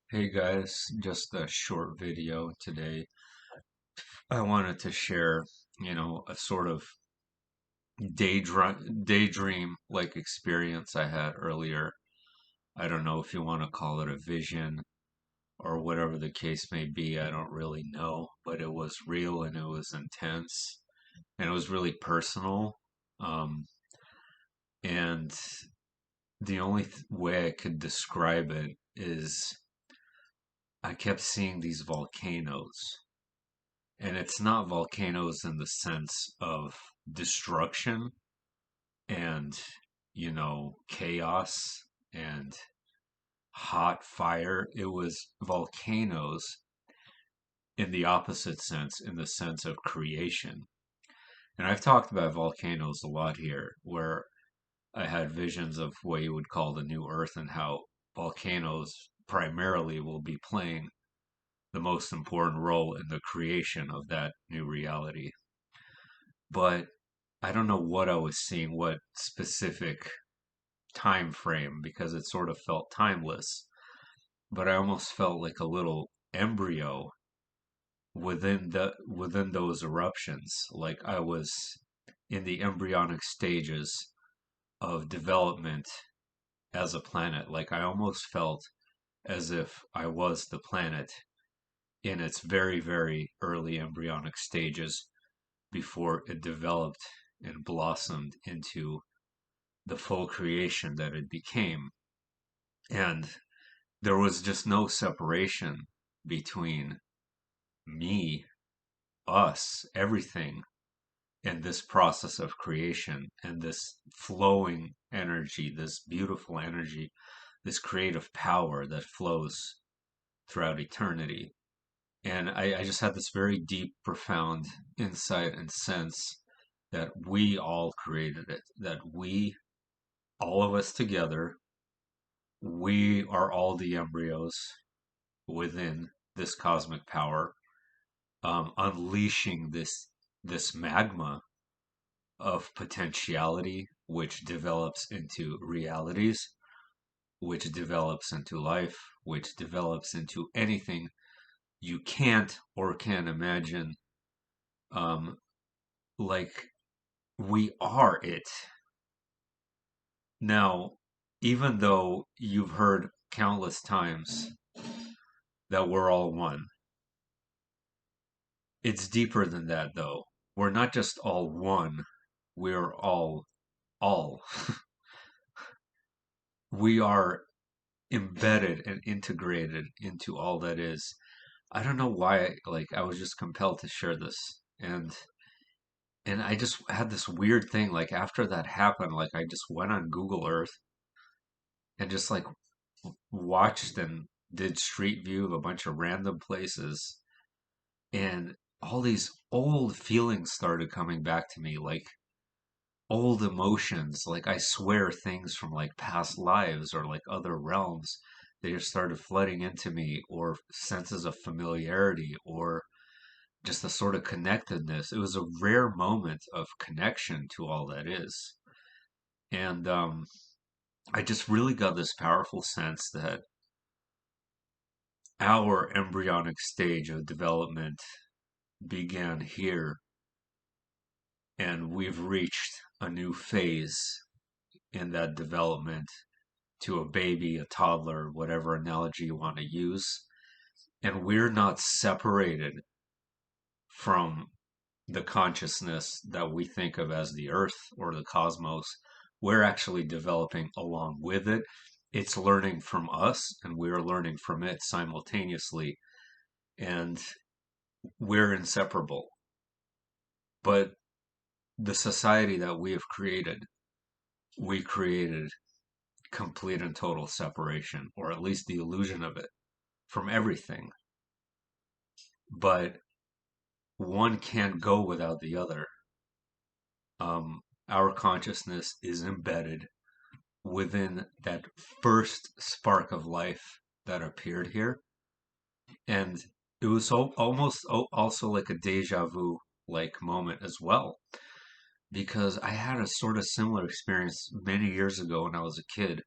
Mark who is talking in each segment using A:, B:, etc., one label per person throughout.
A: Hey guys, just a short video today. I wanted to share, a sort of daydream like experience I had earlier. I don't know if you want to call it a vision or whatever the case may be. I don't really know, but it was real and it was intense and it was really personal. Um, and the only way I could describe it is I kept seeing these volcanoes. And it's not volcanoes in the sense of destruction and, chaos and hot fire. It was volcanoes in the opposite sense, in the sense of creation. And I've talked about volcanoes a lot here, where I had visions of what you would call the new Earth and how volcanoes primarily will be playing the most important role in the creation of that new reality. But I don't know what I was seeing, what specific time frame, because it sort of felt timeless. But I almost felt like a little embryo within those eruptions. Like I was in the embryonic stages of development as a planet. Like I almost felt as if I was the planet in its very, very early embryonic stages before it developed and blossomed into the full creation that it became. And there was just no separation between me, us, everything in this process of creation and this flowing energy, this beautiful energy, this creative power that flows throughout eternity. And I just had this very deep, profound insight and sense that we all created it, that we, all of us together, we are all the embryos within this cosmic power, unleashing this magma of potentiality, which develops into realities, which develops into life, which develops into anything you can't or can imagine. Um, like we are it. Now, even though you've heard countless times that we're all one, it's deeper than that, though. We're not just all one, we're all. We are embedded and integrated into all that is. I don't know why, like, I was just compelled to share this. And I just had this weird thing, like, after that happened, like, I just went on Google Earth and just, like, watched and did Street View of a bunch of random places. And all these old feelings started coming back to me, like, old emotions. Like I swear things from like past lives or like other realms, they just started flooding into me, or senses of familiarity, or just a sort of connectedness. It was a rare moment of connection to all that is. And I just really got this powerful sense that our embryonic stage of development began here, and we've reached a new phase in that development to a baby, a toddler, whatever analogy you want to use. And we're not separated from the consciousness that we think of as the earth or the cosmos. We're actually developing along with it. It's learning from us, and we're learning from it simultaneously. And we're inseparable. But the society that we have created, we created complete and total separation, or at least the illusion of it, from everything. But one can't go without the other. Our consciousness is embedded within that first spark of life that appeared here. And it was almost also like a deja vu like moment as well, because I had a sort of similar experience many years ago when I was a kid.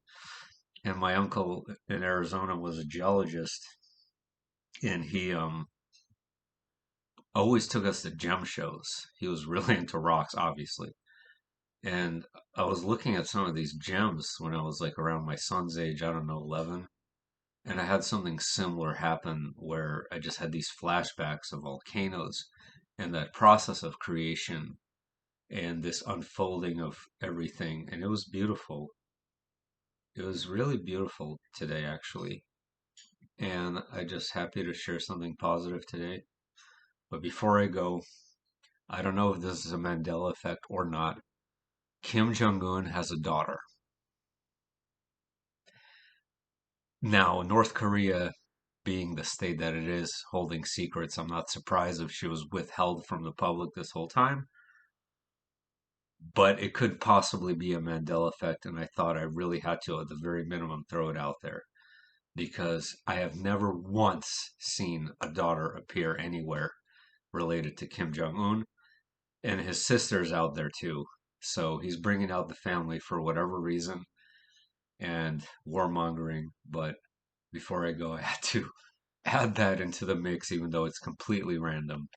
A: And my uncle in Arizona was a geologist, and he always took us to gem shows. He was really into rocks, obviously. And I was looking at some of these gems when I was like around my son's age, I don't know, 11. And I had something similar happen where I just had these flashbacks of volcanoes and that process of creation and this unfolding of everything. And it was beautiful. It was really beautiful today, actually. And I just happy to share something positive today. But before I go, I don't know if this is a Mandela effect or not. Kim Jong Un has a daughter. Now, North Korea being the state that it is, holding secrets, I'm not surprised if she was withheld from the public this whole time. But it could possibly be a Mandela effect, and I thought I really had to, at the very minimum, throw it out there because I have never once seen a daughter appear anywhere related to Kim Jong Un, and his sister's out there too. So he's bringing out the family for whatever reason and warmongering. But before I go, I had to add that into the mix, even though it's completely random.